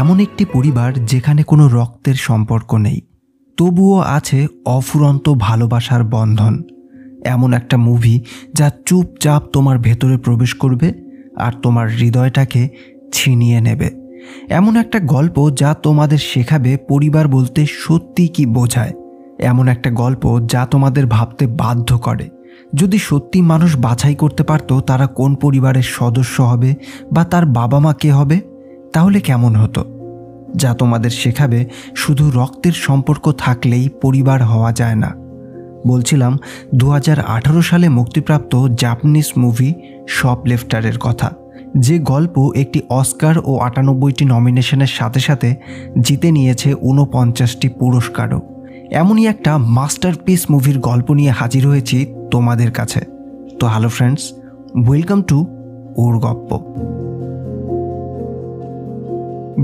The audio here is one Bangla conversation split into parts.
এমন একটি পরিবার যেখানে কোনো রক্তের সম্পর্ক নেই, তবুও আছে অফুরন্ত ভালোবাসার বন্ধন। এমন একটা মুভি যা চুপচাপ তোমার ভেতরে প্রবেশ করবে আর তোমার হৃদয়টাকে ছিনিয়ে নেবে। এমন একটা গল্প যা তোমাদের শেখাবে পরিবার বলতে সত্যি কি বোঝায়। এমন একটা গল্প যা তোমাদের ভাবতে বাধ্য করে, যদি সত্যি মানুষ বাছাই করতে পারত তারা কোন পরিবারের সদস্য হবে বা তার বাবা মা কে হবে, তাহলে কেমন হতো। যা তোমাদের শেখাবে শুধু রক্তের সম্পর্ক থাকলেই পরিবার হওয়া যায় না। বলছিলাম 2018 সালে মুক্তিপ্রাপ্ত জাপানিজ মুভি শপলিফটারের কথা, যে গল্প একটি অস্কার ও 98টি নমিনেশনের সাথে সাথে জিতে নিয়েছে 49টি পুরস্কারও। এমনই একটা মাস্টারপিস মুভির গল্প নিয়ে হাজির হয়েছি তোমাদের কাছে। তো হ্যালো ফ্রেন্ডস, ওয়েলকাম টু ওর গপ্প।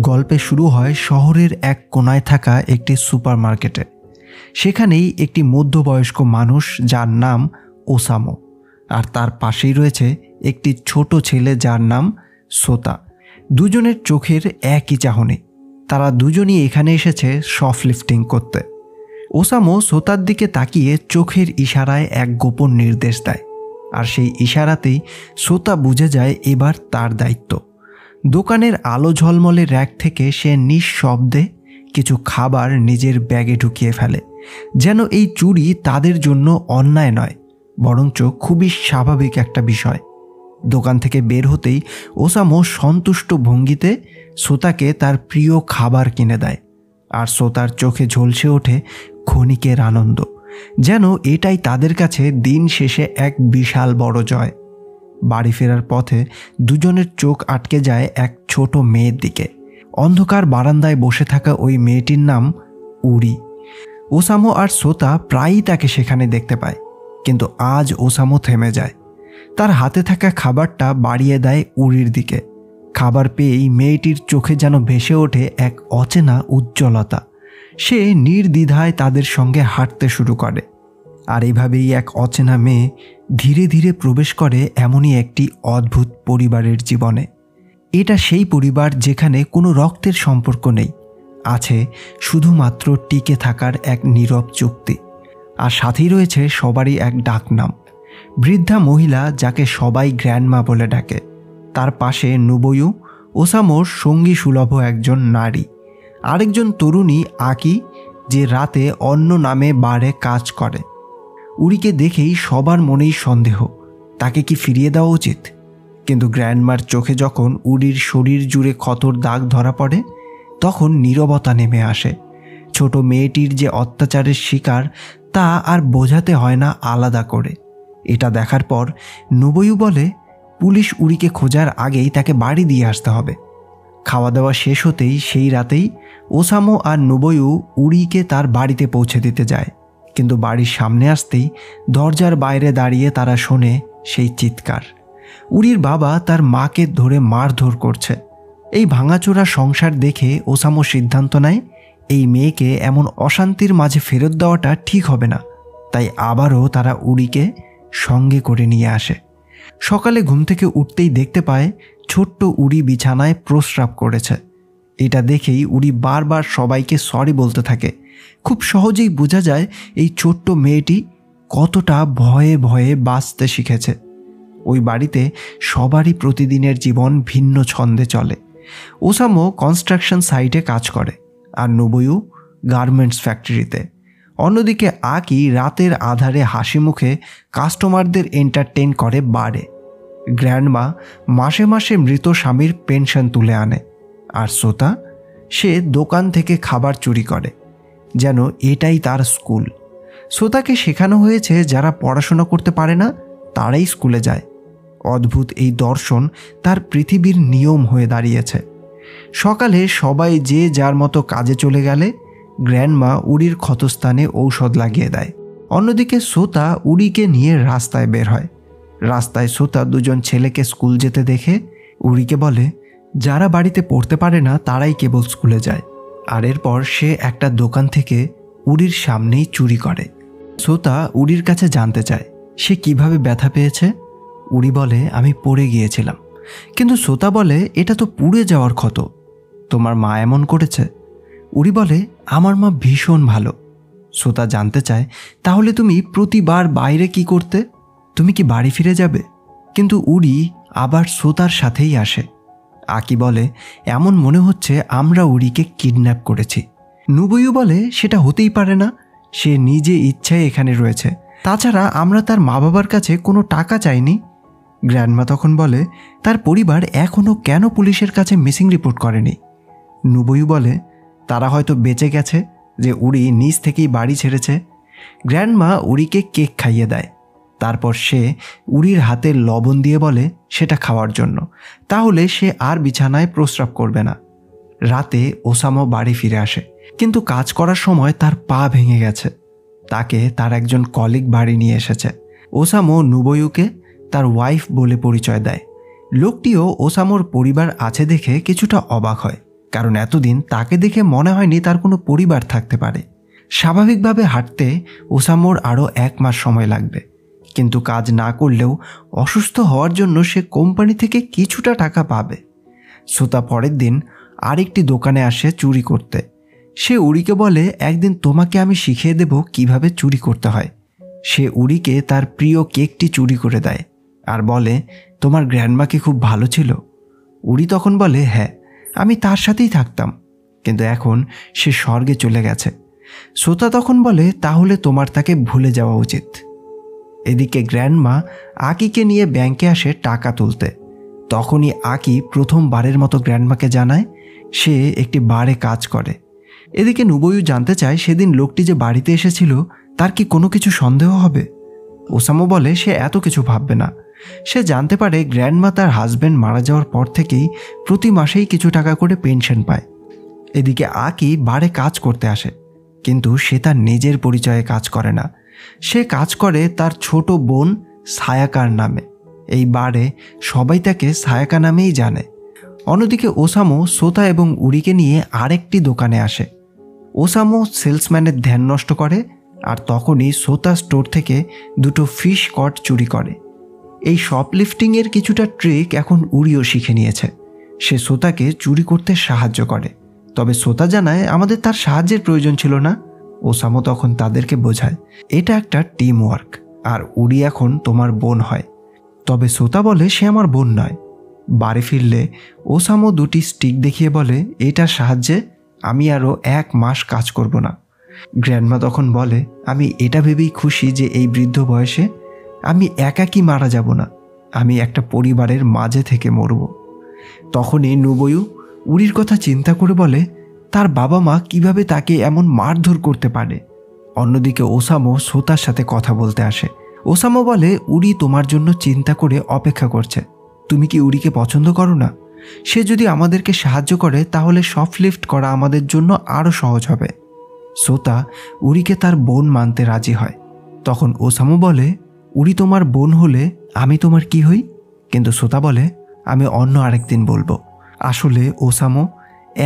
গল্পে শুরু হয় শহরের এক কোনায় থাকা একটি সুপারমার্কেটে। সেখানেই একটি মধ্যবয়স্ক মানুষ যার নাম ওসামো, আর তার পাশেই রয়েছে একটি ছোট ছেলে যার নাম সোতা। দুজনের চোখের একই চাহনি, তারা দুজনই এখানে এসেছে শপলিফটিং করতে। ওসামো সোতার দিকে তাকিয়ে চোখের ইশারায় এক গোপন নির্দেশ দেয়, আর সেই ইশারাতেই সোতা বুঝে যায় এবার তার দায়িত্ব। দোকানের আলো ঝলমলে র্যাক থেকে সে নিঃশব্দে কিছু খাবার নিজের ব্যাগে ঢুকিয়ে ফেলে, যেন এই চুরি তাদের জন্য অন্যায় নয়, বরঞ্চ খুবই স্বাভাবিক একটা বিষয়। দোকান থেকে বের হতেই ওসামো সন্তুষ্ট ভঙ্গিতে সোতাকে তার প্রিয় খাবার কিনে দেয়, আর সোতার চোখে ঝলসে ওঠে ক্ষণিকের আনন্দ, যেন এটাই তাদের কাছে দিন শেষে এক বিশাল বড় জয়। বাড়ি ফেরার পথে দুজনের চোখ আটকে যায় এক ছোট মেয়ের দিকে। অন্ধকার বারান্দায় বসে থাকা ওই মেয়েটির নাম উরি। ওসামো আর সোতা প্রায়ই তাকে সেখানে দেখতে পায়, কিন্তু আজ ওসামো থেমে যায়। তার হাতে থাকা খাবারটা বাড়িয়ে দেয় উরির দিকে। খাবার পেয়েই মেয়েটির চোখে যেন ভেসে ওঠে এক অচেনা উজ্জ্বলতা। সে নির্দ্বিধায় তাদের সঙ্গে হাঁটতে শুরু করে, আর এইভাবেই এক অচেনা মেয়ে ধীরে ধীরে প্রবেশ করে এমনই একটি অদ্ভুত পরিবারের জীবনে। এটা সেই পরিবার যেখানে কোনো রক্তের সম্পর্ক নেই, আছে শুধুমাত্র টিকে থাকার এক নীরব চুক্তি। আর সাথেই রয়েছে সবারই এক ডাকনাম, বৃদ্ধা মহিলা যাকে সবাই গ্র্যান্ডমা বলে ডাকে। তার পাশে নুবয়ু, ওসামোর সঙ্গী সুলভ একজন নারী। আরেকজন তরুণী আকি, যে রাতে অন্য নামে বারে কাজ করে। উরিকে দেখেই সবার মনেই সন্দেহ, তাকে কি ফিরিয়ে দেওয়া উচিত। কিন্তু গ্র্যান্ডমার চোখে যখন উরির শরীর জুড়ে ক্ষতর দাগ ধরা পড়ে, তখন নীরবতা নেমে আসে। ছোট মেয়েটির যে অত্যাচারের শিকার তা আর বোঝাতে হয় না আলাদা করে। এটা দেখার পর নুবয়ু বলে পুলিশ উরিকে খোঁজার আগেই তাকে বাড়ি দিয়ে আসতে হবে। খাওয়া দাওয়া শেষ হতেই সেই রাতেই ওসামো আর নুবয়ু উরিকে তার বাড়িতে পৌঁছে দিতে যায়, কিন্তু বাড়ির সামনে আসতেই দরজার বাইরে দাঁড়িয়ে তারা শোনে সেই চিৎকার। উরির বাবা তার মাকে ধরে মারধর করছে। এই ভাঙাচোরা সংসার দেখে ওসামো সিদ্ধান্ত নেয় এই মেয়েকে এমন অশান্তির মাঝে ফেরত দেওয়াটা ঠিক হবে না। তাই আবারও তারা উরিকে সঙ্গে করে নিয়ে আসে। সকালে ঘুম থেকে উঠতেই দেখতে পায় ছোট্ট উরি বিছানায় প্রস্রাব করেছে। এটা দেখেই উরি বারবার সবাইকে সরি বলতে থাকে। খুব সহজেই বোঝা যায় এই ছোট্ট মেয়েটি কতটা ভয়ে ভয়ে বাঁচতে শিখেছে। ওই বাড়িতে সবারই প্রতিদিনের জীবন ভিন্ন ছন্দে চলে। ওসামো কনস্ট্রাকশন সাইটে কাজ করে, আর নুবয়ু গার্মেন্টস ফ্যাক্টরিতে। অন্যদিকে আকি রাতের আধারে হাসি মুখে কাস্টমারদের এন্টারটেইন করে বারে। গ্র্যান্ডমা মাসে মাসে মৃত স্বামীর পেনশন তুলে আনে, আর সোতা সে দোকান থেকে খাবার চুরি করে, যেন এটাই তার স্কুল। সোতাকে শেখানো হয়েছে যারা পড়াশোনা করতে পারে না তারাই স্কুলে যায়। অদ্ভুত এই দর্শন তার পৃথিবীর নিয়ম হয়ে দাঁড়িয়েছে। সকালে সবাই যে যার মতো কাজে চলে গেলে গ্র্যান্ডমা উরির ক্ষতস্থানে ঔষধ লাগিয়ে দেয়। অন্যদিকে সোতা উরিকে নিয়ে রাস্তায় বের হয়। রাস্তায় সোতা দুজন ছেলেকে স্কুল যেতে দেখে উরিকে বলে, যারা বাড়িতে পড়তে পারে না তারাই কেবল স্কুলে যায়। আর এরপর সে একটা দোকান থেকে উরির সামনেই চুরি করে। সোতা উরির কাছে জানতে চায় সে কিভাবে ব্যথা পেয়েছে। উরি বলে, আমি পড়ে গিয়েছিলাম, কিন্তু সোতা বলে এটা তো পুড়ে যাওয়ার ক্ষত, তোমার মা এমন করেছে। উরি বলে আমার মা ভীষণ ভালো। সোতা জানতে চায় তাহলে তুমি প্রতিবার বাইরে কি করতে, তুমি কি বাড়ি ফিরে যাবে? কিন্তু উরি আবার সোতার সাথেই আসে। আকি বলে এমন মনে হচ্ছে আমরা উরিকে কিডন্যাপ করেছি। নুবুয়ু বলে সেটা হতেই পারে না, সে নিজে ইচ্ছায় এখানে রয়েছে, তাছাড়া আমরা তার মা বাবার কাছে কোনো টাকা চাইনি। গ্র্যান্ডমা তখন বলে তার পরিবার এখনও কেন পুলিশের কাছে মিসিং রিপোর্ট করেনি। নুবুয়ু বলে তারা হয়তো বেঁচে গেছে, যে উরি নিজ থেকেই বাড়ি ছেড়েছে। গ্র্যান্ডমা উরিকে কেক খাইয়ে দেয়, তারপর সে উরির হাতে লবণ দিয়ে বলে সেটা খাওয়ার জন্য, তাহলে সে আর বিছানায় প্রস্রাব করবে না। রাতে ওসামো বাড়ি ফিরে আসে, কিন্তু কাজ করার সময় তার পা ভেঙে গেছে। তাকে তার একজন কলিগ বাড়ি নিয়ে এসেছে। ওসামো নুবুয়ুকে তার ওয়াইফ বলে পরিচয় দেয়। লোকটিও ওসামোর পরিবার আছে দেখে কিছুটা অবাক হয়, কারণ এতদিন তাকে দেখে মনে হয়নি তার কোনো পরিবার থাকতে পারে। স্বাভাবিকভাবে হাঁটতে ওসামোর আরও 1 মাস সময় লাগবে, কিন্তু কাজ না করলেও অসুস্থ হওয়ার জন্য সে কোম্পানি থেকে কিছুটা টাকা পাবে। সোতা পরের দিন আরেকটি দোকানে আসে চুরি করতে। সে উরিকে বলে একদিন তোমাকে আমি শিখিয়ে দেব কিভাবে চুরি করতে হয়। সে উরিকে তার প্রিয় কেকটি চুরি করে দেয় আর বলে তোমার গ্র্যান্ডমা কি খুব ভালো ছিল? উরি তখন বলে হ্যাঁ, আমি তার সাথেই থাকতাম, কিন্তু এখন সে স্বর্গে চলে গেছে। সোতা তখন বলে তাহলে তোমার তাকে ভুলে যাওয়া উচিত। এদিকে গ্র্যান্ডমা আকিকে নিয়ে ব্যাংকে আসে টাকা তুলতে। তখনই আকি প্রথমবারের মতো গ্র্যান্ডমাকে জানায় সে একটি বারে কাজ করে। এদিকে নুবুয়ু জানতে চায় সেদিন লোকটি যে বাড়িতে এসেছিল তার কি কোনো কিছু সন্দেহ হবে। ওসামো বলে সে এত কিছু ভাববে না। সে জানতে পারে গ্র্যান্ডমা তার হাজব্যান্ড মারা যাওয়ার পর থেকেই প্রতি মাসেই কিছু টাকা করে পেনশন পায়। এদিকে আকি বারে কাজ করতে আসে, কিন্তু সে তার নিজের পরিচয়ে কাজ করে না। সে কাজ করে তার ছোট বোন সায়াকার নামে। এই বারে সবাই তাকে সায়াকা নামেই জানে। অন্যদিকে ওসামো সোতা এবং উরিকে নিয়ে আরেকটি দোকানে আসে। ওসামো সেলসম্যানের ধ্যান নষ্ট করে, আর তখনই সোতা স্টোর থেকে 2টো ফিশ কট চুরি করে। এই শপলিফটিংয়ের কিছুটা ট্রিক এখন উরিও শিখে নিয়েছে। সে সোতাকে চুরি করতে সাহায্য করে, তবে সোতা জানায় আমাদের তার সাহায্যের প্রয়োজন ছিল না। ওসামো তখন তাদেরকে বোঝায় এটা একটা টিম ওয়ার্ক, আর উরি এখন তোমার বোন হয়। তবে সোতা বলে সে আমার বোন নয়। বাড়ি ফিরলে ওসামো 2টি স্টিক দেখিয়ে বলে এটার সাহায্যে আমি আরও 1 মাস কাজ করব না। গ্র্যান্ডমা তখন বলে আমি এটা ভেবেই খুশি যে এই বৃদ্ধ বয়সে আমি একাকী মারা যাব না, আমি একটা পরিবারের মাঝে থেকে মরব। তখনই নুবুয়ু উরির কথা চিন্তা করে বলে তার বাবা মা কিভাবে তাকে এমন মারধর করতে পারে। অন্যদিকে ওসামো সোতার সাথে কথা বলতে আসে। ওসামো বলে উরি তোমার জন্য চিন্তা করে অপেক্ষা করছে, তুমি কি উরিকে পছন্দ করো না? সে যদি আমাদেরকে সাহায্য করে তাহলে শপলিফট করা আমাদের জন্য আরও সহজ হবে। সোতা উরিকে তার বোন মানতে রাজি হয়। তখন ওসামো বলে উরি তোমার বোন হলে আমি তোমার কি হই? কিন্তু সোতা বলে আমি অন্য আরেকদিন বলবো। আসলে ওসামো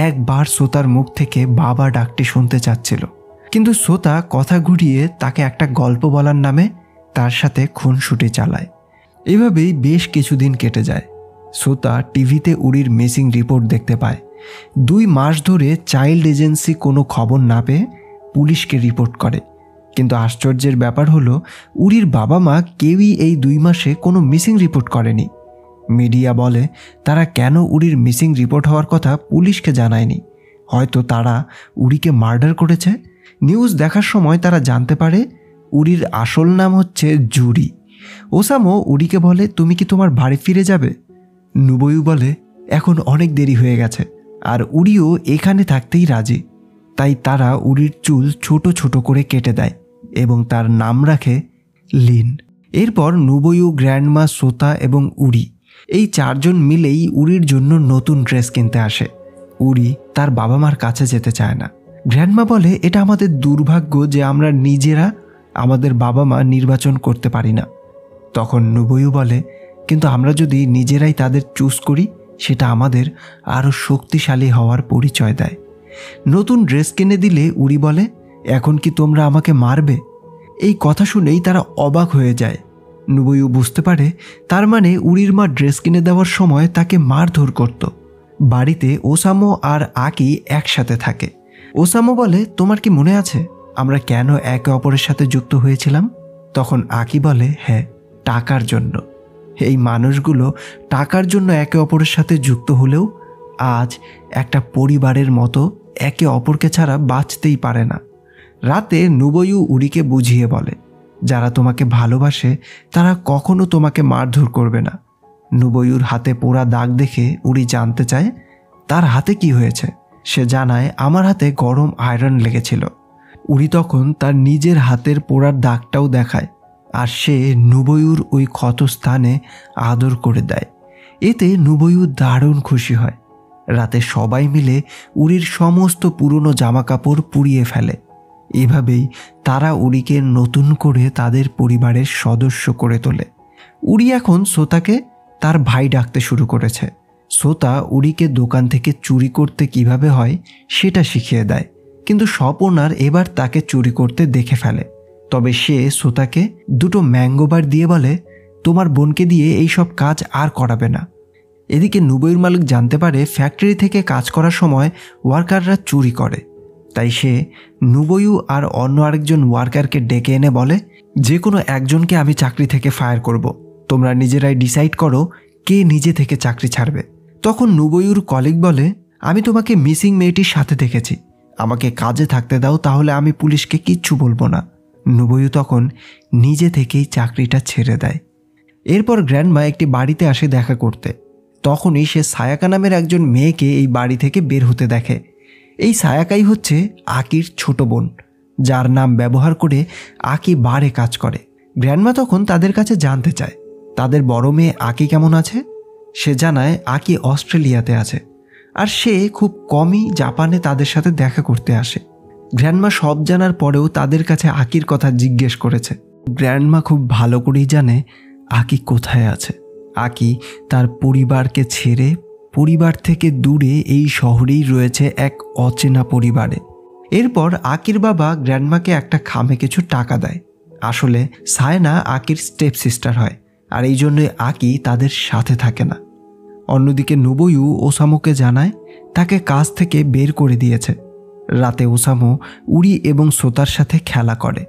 একবার সোতার মুখ থেকে বাবা ডাকটি শুনতে চাচ্ছিল, কিন্তু সোতা কথা ঘুরিয়ে তাকে একটা গল্প বলার নামে তার সাথে খুনসুটি চালায়। এভাবেই বেশ কিছুদিন কেটে যায়। সোতা টিভিতে উরির মিসিং রিপোর্ট দেখতে পায়। 2 মাস ধরে চাইল্ড এজেন্সি কোনো খবর না পেয়ে পুলিশকে রিপোর্ট করে, কিন্তু আশ্চর্যের ব্যাপার হলো উরির বাবা মা কেউই এই 2 মাসে কোনো মিসিং রিপোর্ট করেনি। মিডিয়া বলে তারা কেন উরির মিসিং রিপোর্ট হওয়ার কথা পুলিশকে জানায়নি, হয়তো তারা উরিকে মার্ডার করেছে। নিউজ দেখার সময় তারা জানতে পারে উরির আসল নাম হচ্ছে জুরি। ওসামো উরিকে বলে তুমি কি তোমার বাড়ি ফিরে যাবে? নুবুয়ু বলে এখন অনেক দেরি হয়ে গেছে, আর উরিও এখানে থাকতেই রাজি। তাই তারা উরির চুল ছোট ছোট করে কেটে দেয় এবং তার নাম রাখে লিন। এরপর নুবুয়ু, গ্র্যান্ডমা, সোতা এবং উরি এই 4 জন মিলেই উরির জন্য নতুন ড্রেস কিনতে আসে। উরি তার বাবা মার কাছে যেতে চায় না। গ্র্যান্ডমা বলে এটা আমাদের দুর্ভাগ্য যে আমরা নিজেরা আমাদের বাবা মা নির্বাচন করতে পারি না। তখন নুবুয়ু বলে কিন্তু আমরা যদি নিজেরাই তাদের চুজ করি সেটা আমাদের আরও শক্তিশালী হওয়ার পরিচয় দেয়। নতুন ড্রেস কিনে দিলে উরি বলে এখন কি তোমরা আমাকে মারবে? এই কথা শুনেই তারা অবাক হয়ে যায়। নুবুয়ু বুঝতে পারে তার মানে উরির মা ড্রেস কিনে দেওয়ার সময় তাকে মারধর করত। বাড়িতে ওসামো আর আকি একসাথে থাকে। ওসামো বলে, তোমার কি মনে আছে আমরা কেন একে অপরের সাথে যুক্ত হয়েছিলাম? তখন আকি বলে, হ্যাঁ, টাকার জন্য। এই মানুষগুলো টাকার জন্য একে অপরের সাথে যুক্ত হলেও আজ একটা পরিবারের মতো একে অপরকে ছাড়া বাঁচতেই পারে না। রাতে নুবুয়ু উরিকে বুঝিয়ে বলে, যারা তোমাকে ভালোবাসে তারা কখনো তোমাকে মারধর করবে না। নুবুয়ুর হাতে পোড়া দাগ দেখে উরি জানতে চায় তার হাতে কি হয়েছে। সে জানায়, আমার হাতে গরম আয়রন লেগেছিল। উরি তখন তার নিজের হাতের পোড়ার দাগটাও দেখায়, আর সে নুবুয়ুর ওই ক্ষত স্থানে আদর করে দেয়। এতে নুবুয়ু দারুণ খুশি হয়। রাতে সবাই মিলে উরির সমস্ত পুরনো জামাকাপড় পুড়িয়ে ফেলে। এভাবেই তারা উরিকে নতুন করে তাদের পরিবারের সদস্য করে তোলে। উরি এখন সোতাকে তার ভাই ডাকতে শুরু করেছে। সোতা উরিকে দোকান থেকে চুরি করতে কিভাবে হয় সেটা শিখিয়ে দেয়, কিন্তু স্বপনার এবার তাকে চুরি করতে দেখে ফেলে। তবে সে সোতাকে দুটো ম্যাঙ্গো বার দিয়ে বলে, তোমার বোনকে দিয়ে এই সব কাজ আর করাবে না। এদিকে নুবুয়ুর মালিক জানতে পারে ফ্যাক্টরি থেকে কাজ করার সময় ওয়ার্কাররা চুরি করে। তাই সে নুবুয়ু আর অন্য আরেকজন ওয়ার্কারকে ডেকে এনে বলে, যে কোনো একজনকে আমি চাকরি থেকে ফায়ার করব, তোমরা নিজেরাই ডিসাইড করো কে নিজে থেকে চাকরি ছাড়বে। তখন নুবুয়ুর কলিগ বলে, আমি তোমাকে মিসিং মেয়েটির সাথে দেখেছি, আমাকে কাজে থাকতে দাও, তাহলে আমি পুলিশকে কিচ্ছু বলবো না। নুবুয়ু তখন নিজে থেকেই চাকরিটা ছেড়ে দেয়। এরপর গ্র্যান্ডমা একটি বাড়িতে আসে দেখা করতে। তখনই সে সায়াকা নামের একজন মেয়েকে এই বাড়ি থেকে বের হতে দেখে। এই সায়াকাই হচ্ছে আকির ছোট বোন, যার নাম ব্যবহার করে আকি বারে কাজ করে। গ্র্যান্ডমা তখন তাদের কাছে জানতে চায় তাদের বড় মেয়ে আকি কেমন আছে। সে জানায় আকি অস্ট্রেলিয়াতে আছে, আর সে খুব কমই জাপানে তাদের সাথে দেখা করতে আসে। গ্র্যান্ডমা সব জানার পরেও তাদের কাছে আকির কথা জিজ্ঞেস করেছে। গ্র্যান্ডমা খুব ভালো করেই জানে আকি কোথায় আছে। আকি তার পরিবারকে ছেড়ে পরিবার থেকে দূরে এই শহরেই রয়েছে এক অচেনা পরিবারে। এরপর আকির বাবা গ্র্যান্ডমাকে একটা খামে কিছু টাকা দেয়। আসলে সায়না আকির স্টেপ সিস্টার হয়, আর এই জন্যই আকি তাদের সাথে থাকে না। অন্যদিকে নুবুয়ু ওসামোকে জানায় তাকে কাজ থেকে বের করে দিয়েছে। রাতে ওসামো উরি এবং সোতার সাথে খেলা করে।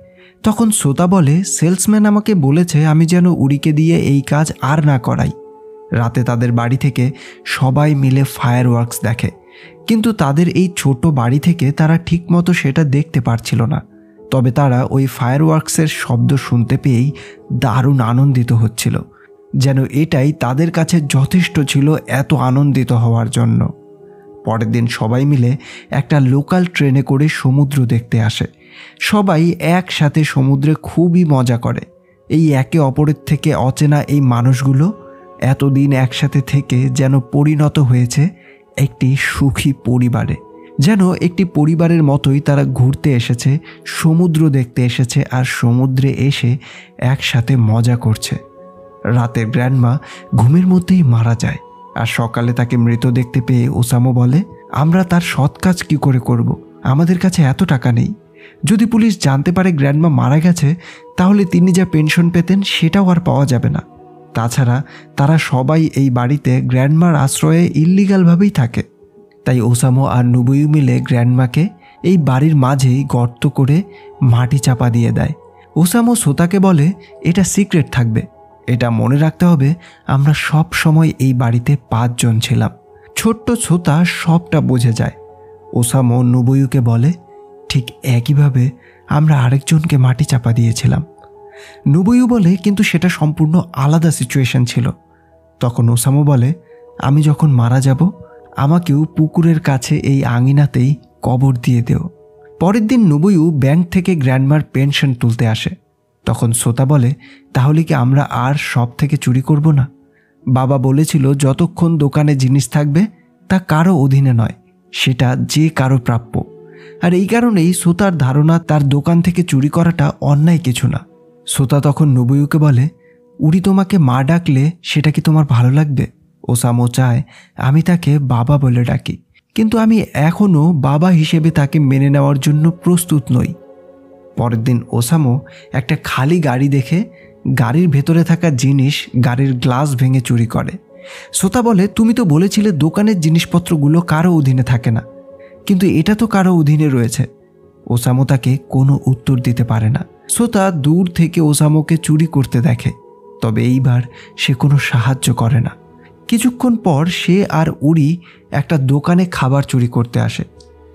তখন সোতা বলে, সেলসম্যান আমাকে বলেছে আমি যেন উরিকে দিয়ে এই কাজ আর না করাই। রাতে তাদের বাড়ি থেকে সবাই মিলে ফায়ার ওয়ার্কস দেখে, কিন্তু তাদের এই ছোট বাড়ি থেকে তারা ঠিকমতো সেটা দেখতে পারছিল না। তবে তারা ওই ফায়ার ওয়ার্কসের শব্দ শুনতে পেয়েই দারুণ আনন্দিত হচ্ছিল, যেন এটাই তাদের কাছে যথেষ্ট ছিল এত আনন্দিত হওয়ার জন্য। পরের দিন সবাই মিলে একটা লোকাল ট্রেনে করে সমুদ্র দেখতে আসে। সবাই একসাথে সমুদ্রে খুবই মজা করে। এই একে অপরের থেকে অচেনা এই মানুষগুলো এতদিন একসাথে থেকে যেন পরিণত হয়েছে একটি সুখী পরিবারে। যেন একটি পরিবারের মতোই তারা ঘুরতে এসেছে, সমুদ্র দেখতে এসেছে, আর সমুদ্রে এসে একসাথে মজা করছে। রাতে গ্র্যান্ডমা ঘুমের মধ্যেই মারা যায়, আর সকালে তাকে মৃত দেখতে পেয়ে ওসামো বলে, আমরা তার সৎ কাজ কী করে করব? আমাদের কাছে এত টাকা নেই। যদি পুলিশ জানতে পারে গ্র্যান্ডমা মারা গেছে, তাহলে তিনি যা পেনশন পেতেন সেটাও আর পাওয়া যাবে না। তাছাড়া তারা সবাই এই বাড়িতে গ্র্যান্ডমার আশ্রয়ে ইল্লিগালভাবেই থাকে। তাই ওসামো আর নুবুয়ু মিলে গ্র্যান্ডমাকে এই বাড়ির মাঝেই গর্ত করে মাটি চাপা দিয়ে দেয়। ওসামো সোতাকে বলে, এটা সিক্রেট থাকবে, এটা মনে রাখতে হবে আমরা সব সময় এই বাড়িতে 5 জন ছিলাম। ছোট্ট সোতা সবটা বুঝে যায়। ওসামো নুবুয়ুকে বলে, ঠিক একইভাবে আমরা আরেকজনকে মাটি চাপা দিয়েছিলাম। নুবুয়ু বলে, কিন্তু সেটা সম্পূর্ণ আলাদা সিচুয়েশন ছিল। তখন ওসামো বলে, আমি যখন মারা যাব আমাকেও পুকুরের কাছে এই আঙিনাতেই কবর দিয়ে দেও। পরের দিন নুবুয়ু ব্যাংক থেকে গ্র্যান্ডমার পেনশন তুলতে আসে। তখন সোতা বলে, তাহলে কি আমরা আর সব থেকে চুরি করব না? বাবা বলেছিল যতক্ষণ দোকানে জিনিস থাকবে তা কারো অধীনে নয়, সেটা যে কারো প্রাপ্য। আর এই কারণেই সোতার ধারণা তার দোকান থেকে চুরি করাটা অন্যায় কিছু না। সোতা তখন নুবুয়ুকে বলে, উরি তোমাকে মা ডাকলে সেটা কি তোমার ভালো লাগবে? ওসামো চায় আমি তাকে বাবা বলে ডাকি, কিন্তু আমি এখনও বাবা হিসেবে তাকে মেনে নেওয়ার জন্য প্রস্তুত নই। পরের দিন ওসামো একটা খালি গাড়ি দেখে গাড়ির ভেতরে থাকা জিনিস, গাড়ির গ্লাস ভেঙে চুরি করে। সোতা বলে, তুমি তো বলেছিলে দোকানের জিনিসপত্রগুলো কারো অধীনে থাকে না, কিন্তু এটা তো কারো অধীনে রয়েছে। ওসামো তাকে কোনো উত্তর দিতে পারে না। সোতা দূর থেকে ওসামোকে চুরি করতে দেখে, তবে এইবার সে কোনো সাহায্য করে না। কিছুক্ষণ পর সে আর উরি একটা দোকানে খাবার চুরি করতে আসে।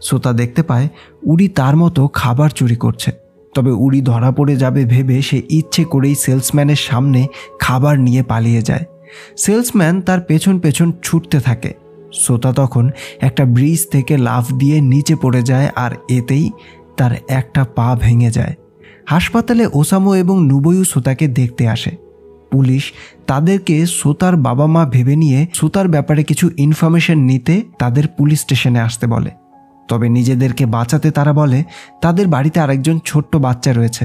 সোতা দেখতে পায় উরি তার মতো খাবার চুরি করছে, তবে উরি ধরা পড়ে যাবে ভেবে সে ইচ্ছে করেই সেলসম্যানের সামনে খাবার নিয়ে পালিয়ে যায়। সেলসম্যান তার পেছন পেছন ছুটতে থাকে। সোতা তখন একটা ব্রিজ থেকে লাফ দিয়ে নিচে পড়ে যায়, আর এতেই তার একটা পা ভেঙে যায়। হাসপাতালে ওসামো এবং নুবয়ু সোতাকে দেখতে আসে। পুলিশ তাদেরকে সোতার বাবা মা ভেবে নিয়ে সোতার ব্যাপারে কিছু ইনফরমেশন নিতে তাদের পুলিশ স্টেশনে আসতে বলে। তবে নিজেদেরকে বাঁচাতে তারা বলে তাদের বাড়িতে আরেকজন ছোট্ট বাচ্চা রয়েছে,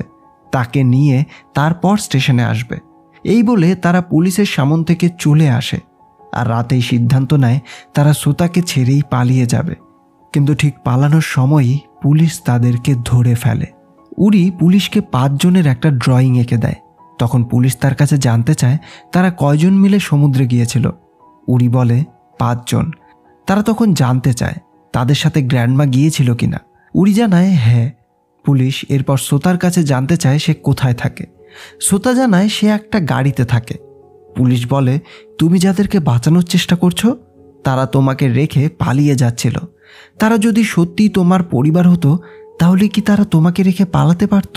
তাকে নিয়ে তারপর স্টেশনে আসবে। এই বলে তারা পুলিশের সামন থেকে চলে আসে, আর রাতেই সিদ্ধান্ত নেয় তারা সোতাকে ছেড়েই পালিয়ে যাবে। কিন্তু ঠিক পালানোর সময়ই পুলিশ তাদেরকে ধরে ফেলে। উরি পুলিশকে 5 জনের একটা ড্রয়িং এঁকে দেয়। তখন পুলিশ তার কাছে জানতে চায় তারা কয়জন মিলে সমুদ্রে গিয়েছিল। উরি বলে 5 জন। তারা তখন জানতে চায় তাদের সাথে গ্র্যান্ডমা গিয়েছিল কিনা। উরি জানায় হ্যাঁ। পুলিশ এরপর সোতার কাছে জানতে চায় সে কোথায় থাকে। সোতা জানায় সে একটা গাড়িতে থাকে। পুলিশ বলে, তুমি যাদেরকে বাঁচানোর চেষ্টা করছো তারা তোমাকে রেখে পালিয়ে যাচ্ছিল। তারা যদি সত্যি তোমার পরিবার হতো তাহলে কি তারা তোমাকে রেখে পালাতে পারত?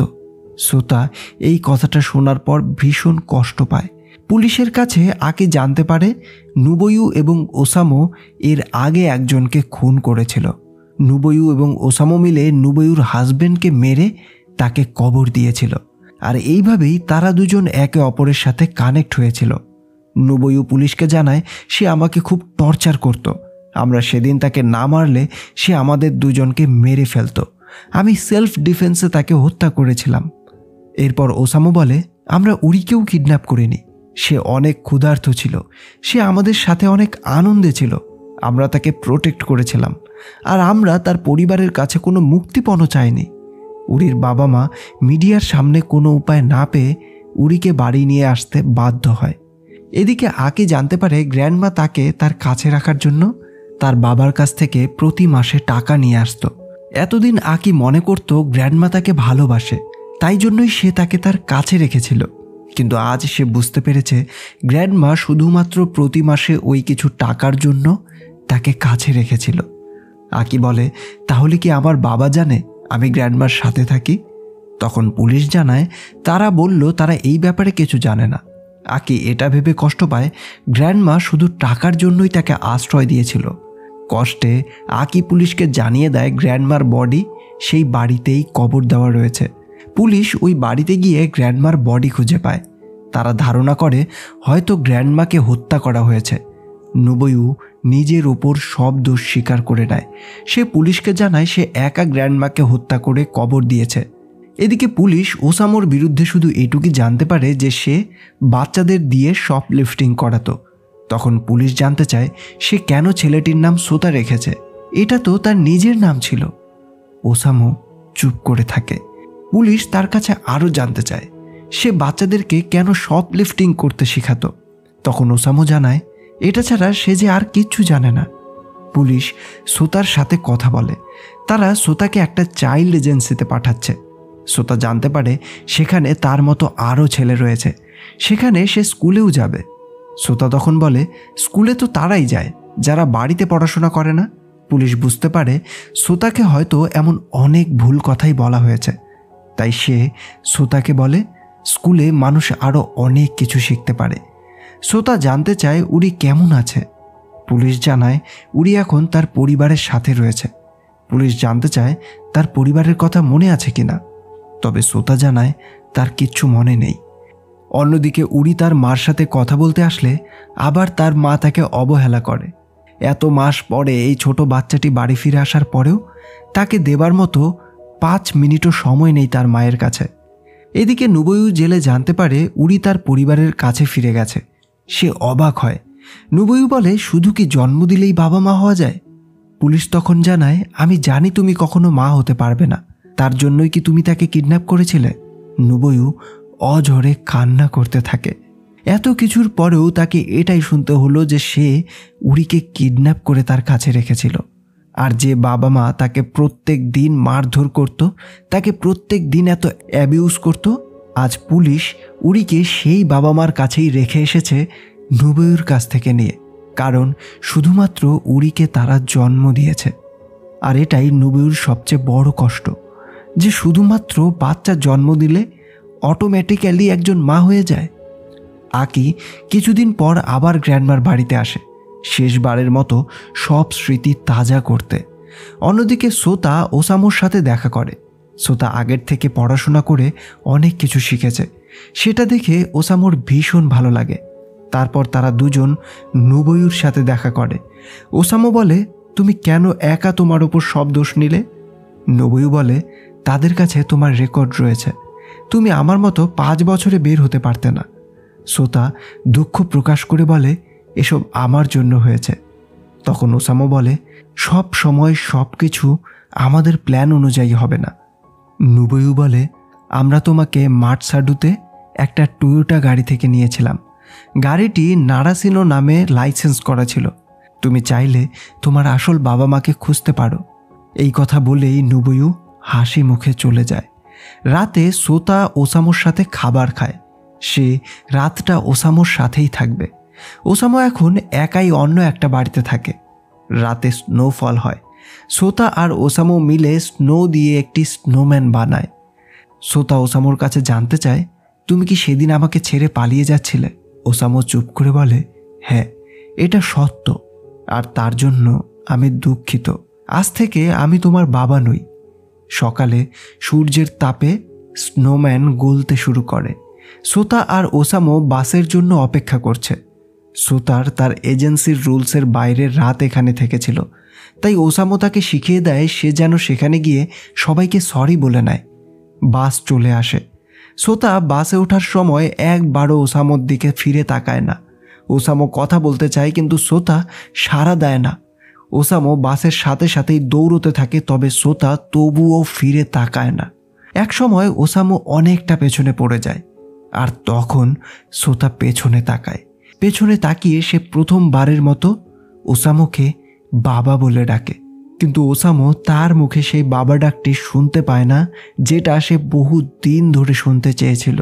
সোতা এই কথাটা শোনার পর ভীষণ কষ্ট পায়। পুলিশের কাছে আকি জানতে পারে নুবয়ু এবং ওসামো এর আগে একজনকে খুন করেছিল। নুবয়ু এবং ওসামো মিলে নুবয়ুর হাজবেন্ডকে মেরে তাকে কবর দিয়েছিল, আর এইভাবেই তারা দুজন একে অপরের সাথে কানেক্ট হয়েছিল। নুবয়ু পুলিশকে জানায় সে আমাকে খুব টর্চার করত। আমরা সেদিন তাকে না মারলে সে আমাদের দুজনকে মেরে ফেলত। আমি সেলফ ডিফেন্সে তাকে হত্যা করেছিলাম। এরপর ওসামো বলে, আমরা উরিকেও কিডন্যাপ করিনি। সে অনেক ক্ষুধার্ত ছিল, সে আমাদের সাথে অনেক আনন্দে ছিল। আমরা তাকে প্রোটেক্ট করেছিলাম, আর আমরা তার পরিবারের কাছে কোনো মুক্তিপণও চাইনি। উরির বাবা মা মিডিয়ার সামনে কোনো উপায় না পেয়ে উরিকে বাড়ি নিয়ে আসতে বাধ্য হয়। এদিকে আকি জানতে পারে গ্র্যান্ডমা তাকে তার কাছে রাখার জন্য তার বাবার কাছ থেকে প্রতি মাসে টাকা নিয়ে আসতো। এতদিন আকি মনে করত গ্র্যান্ডমা তাকে ভালোবাসে, তাই জন্যই সে তাকে তার কাছে রেখেছিল। কিন্তু আজ সে বুঝতে পেরেছে গ্র্যান্ডমা শুধুমাত্র প্রতি মাসে ওই কিছু টাকার জন্য তাকে কাছে রেখেছিল। আকি বলে, তাহলে কি আমার বাবা জানে আমি গ্র্যান্ডমার সাথে থাকি? তখন পুলিশ জানায় তারা বলল তারা এই ব্যাপারে কিছু জানে না। আকি এটা ভেবে কষ্ট পায় গ্র্যান্ডমা শুধু টাকার জন্যই তাকে আশ্রয় দিয়েছিল। কষ্টে আকি পুলিশকে জানিয়ে দেয় গ্র্যান্ডমার বডি সেই বাড়িতেই কবর দেওয়া রয়েছে। পুলিশ ওই বাড়িতে গিয়ে গ্র্যান্ডমার বডি খুঁজে পায়। তারা ধারণা করে হয়তো গ্র্যান্ডমাকে হত্যা করা হয়েছে। নুবয়ু নিজের ওপর সব দোষ স্বীকার করে নেয়। সে পুলিশকে জানায় সে একা গ্র্যান্ডমাকে হত্যা করে কবর দিয়েছে। এদিকে পুলিশ ওসামোর বিরুদ্ধে শুধু এটুকুই জানতে পারে যে সে বাচ্চাদের দিয়ে শপলিফটিং করাতো। তখন পুলিশ জানতে চায় সে কেন ছেলেটির নাম সোতা রেখেছে, এটা তো তার নিজের নাম ছিল। ওসামো চুপ করে থাকে। পুলিশ তার কাছে আরও জানতে চায় সে বাচ্চাদেরকে কেন শপলিফটিং করতে শেখাতো। তখন ওসামো জানায় এটা ছাড়া সে যে আর কিচ্ছু জানে না। পুলিশ সোতার সাথে কথা বলে। তারা সোতাকে একটা চাইল্ড এজেন্সিতে পাঠাচ্ছে। সোতা জানতে পারে সেখানে তার মতো আরও ছেলে রয়েছে, সেখানে সে স্কুলেও যাবে। সোতা তখন বলে স্কুলে তো তারাই যায় যারা বাড়িতে পড়াশোনা করে না। পুলিশ বুঝতে পারে সোতাকে হয়তো এমন অনেক ভুল কথাই বলা হয়েছে, তাই সে সোতাকে বলে স্কুলে মানুষ আরও অনেক কিছু শিখতে পারে। সোতা জানতে চায় উরি কেমন আছে। পুলিশ জানায় উরি এখন তার পরিবারের সাথে রয়েছে। পুলিশ জানতে চায় তার পরিবারের কথা মনে আছে কিনা, তবে সোতা জানায় তার কিচ্ছু মনে নেই। অন্যদিকে উরি তার মার সাথে কথা বলতে আসলে আবার তার মা তাকে অবহেলা করে। এত মাস পরে এই ছোট বাচ্চাটি বাড়ি ফিরে আসার পরেও তাকে দেবার মতো 5 মিনিটও সময় নেই তার মায়ের কাছে। এদিকে নুবয়ু জেলে জানতে পারে উরি তার পরিবারের কাছে ফিরে গেছে। সে অবাক হয়। নুবয়ু বলে শুধু কি জন্ম দিলেই বাবা মা হওয়া যায়? পুলিশ তখন জানায় আমি জানি তুমি কখনো মা হতে পারবে না, তার জন্যই কি তুমি তাকে কিডন্যাপ করেছিলে? নুবয়ু অঝরে কান্না করতে থাকে। এত কিছুর পরেও তাকে এটাই শুনতে হলো যে সে উরিকে কিডন্যাপ করে তার কাছে রেখেছিল। আর যে বাবা মা তাকে প্রত্যেক দিন মারধর করত, তাকে প্রত্যেক দিন এত অ্যাবিউজ করত, আজ পুলিশ উরিকে সেই বাবা মার কাছেই রেখে এসেছে নুবুয়ুর কাছ থেকে নিয়ে। কারণ শুধুমাত্র উরিকে তারা জন্ম দিয়েছে। আর এটাই নুবুয়ুর সবচেয়ে বড় কষ্ট, যে শুধুমাত্র বাচ্চা জন্ম দিলে অটোমেটিক্যালি একজন মা হয়ে যায়। আকি কিছুদিন পর আবার গ্র্যান্ডমার বাড়িতে আসে, শেষবারের মতো সব স্মৃতি তাজা করতে। অন্যদিকে সোতা ওসামোর সাথে দেখা করে। সোতা আগের থেকে পড়াশোনা করে অনেক কিছু শিখেছে, সেটা দেখে ওসামোর ভীষণ ভালো লাগে। তারপর তারা দুজন নুবুয়ুর সাথে দেখা করে। ওসামো বলে, তুমি কেন একা তোমার ওপর সব দোষ নিলে? নুবুয়ু বলে, তাদের কাছে তোমার রেকর্ড রয়েছে, তুমি আমার মতো 5 বছরে বের হতে পারতে না। সোতা দুঃখ প্রকাশ করে বলে, এসব আমার জন্য হয়েছে। তখন ওসামো বলে, সব সময় সব কিছু আমাদের প্ল্যান অনুযায়ী হবে না। নুবুয়ু বলে, আমরা তোমাকে মাটসাডুতে একটা টয়োটা গাড়ি থেকে নিয়েছিলাম। গাড়িটি নারাসিনো নামে লাইসেন্স করা ছিল। তুমি চাইলে তোমার আসল বাবা মাকে খুঁজতে পারো। এই কথা বলেই নুবুয়ু হাসি মুখে চলে যায়। রাতে সোতা ওসামোর সাথে খাবার খায়। সে রাতটা ওসামোর সাথেই থাকবে। ওসামো এখন একাই অন্য একটা বাড়িতে থাকে। রাতে স্নোফল হয়। সোতা আর ওসামো মিলে স্নো দিয়ে একটি স্নোম্যান বানায়। সোতা ওসামোর কাছে জানতে চায়, তুমি কি সেদিন আমাকে ছেড়ে পালিয়ে যাচ্ছিলে? ওসামো চুপ করে বলে, হ্যাঁ, এটা সত্য, আর তার জন্য আমি দুঃখিত। আজ থেকে আমি তোমার বাবা নই। সকালে সূর্যের তাপে স্নোম্যান গলতে শুরু করে। সোতা আর ওসামো বাসের জন্য অপেক্ষা করছে। সোতার তার এজেন্সির রুলসের বাইরে রাত এখানে থেকেছিল, তাই ওসামো তাকে শিখিয়ে দেয় সে যেন সেখানে গিয়ে সবাইকে সরি বলে নেয়। বাস চলে আসে। সোতা বাসে ওঠার সময় একবারও ওসামোর দিকে ফিরে তাকায় না। ওসামো কথা বলতে চায়, কিন্তু সোতা সাড়া দেয় না। ওসামো বাসের সাথে সাথেই দৌড়তে থাকে, তবে সোতা তবুও ফিরে তাকায় না। এক সময় ওসামো অনেকটা পেছনে পড়ে যায়, আর তখন সোতা পেছনে তাকায়। পেছনে তাকিয়ে সে প্রথমবারের মতো ওসামোকে বাবা বলে ডাকে, কিন্তু ওসামো তার মুখে সেই বাবা ডাকটি শুনতে পায় না, যেটা সে বহু দিন ধরে শুনতে চেয়েছিল।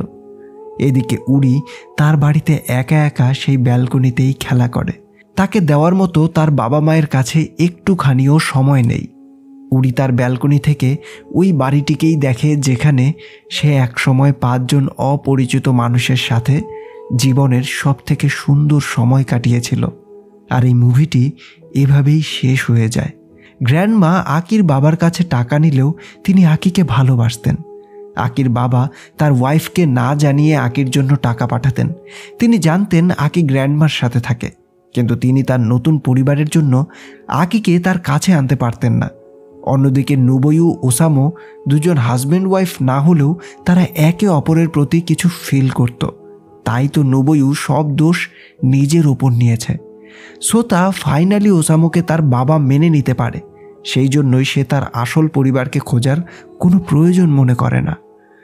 এদিকে উরি তার বাড়িতে একা একা সেই ব্যালকনিতেই খেলা করে। তাকে দেওয়ার মতো তার বাবা মায়ের কাছে একটুখানিও সময় নেই। উরি তার ব্যালকনি থেকে ওই বাড়িটিকেই দেখে যেখানে সে একসময় 5 জন অপরিচিত মানুষের সাথে জীবনের সবথেকে সুন্দর সময় কাটিয়েছিল। আর এই মুভিটি এভাবেই শেষ হয়ে যায়। গ্র্যান্ডমা আকির বাবার কাছে টাকা নিলেও তিনি আকিকে ভালোবাসতেন। আকির বাবা তার ওয়াইফকে না জানিয়ে আকির জন্য টাকা পাঠাতেন। তিনি জানতেন আকি গ্র্যান্ডমার সাথে থাকে, কিন্তু তিনি তার নতুন পরিবারের জন্য আকিকে তার কাছে আনতে পারতেন না। অন্যদিকে নুবুয়ু ওসামো দুজন হাজব্যান্ড ওয়াইফ না হলেও তারা একে অপরের প্রতি কিছু ফিল করত। তাই তো নুবুয়ু সব দোষ নিজের ওপর নিয়েছে। সোতা ফাইনালি ওসামোকে তার বাবা মেনে নিতে পারে। সেই জন্যই সে তার আসল পরিবারকে খোঁজার কোনো প্রয়োজন মনে করে না।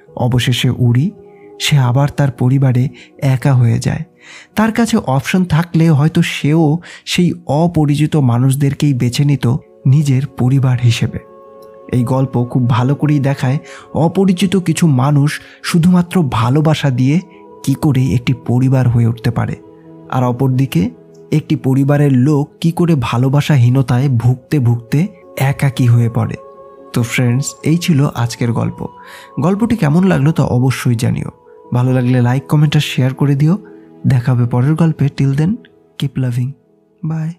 অবশেষে উরি সে আবার তার পরিবারে একা হয়ে যায়। তার কাছে অপশন থাকলে হয়তো সেও সেই অপরিচিত মানুষদেরকেই বেছে নিত নিজের পরিবার হিসেবে। এই গল্প খুব ভালো করেই দেখায় অপরিচিত কিছু মানুষ শুধুমাত্র ভালোবাসা দিয়ে কি করে একটি পরিবার হয়ে উঠতে পারে, আর অপরদিকে একটি পরিবারের লোক কি করে ভালোবাসাহীনতায় ভুগতে ভুগতে একাকী হয়ে পড়ে। তো ফ্রেন্ডস, এই ছিল আজকের গল্প। গল্পটি কেমন লাগলো তা অবশ্যই জানিও। ভালো লাগলে লাইক, কমেন্ট আর শেয়ার করে দিও। দেখা হবে পরের গল্পে। Till then, keep loving. By.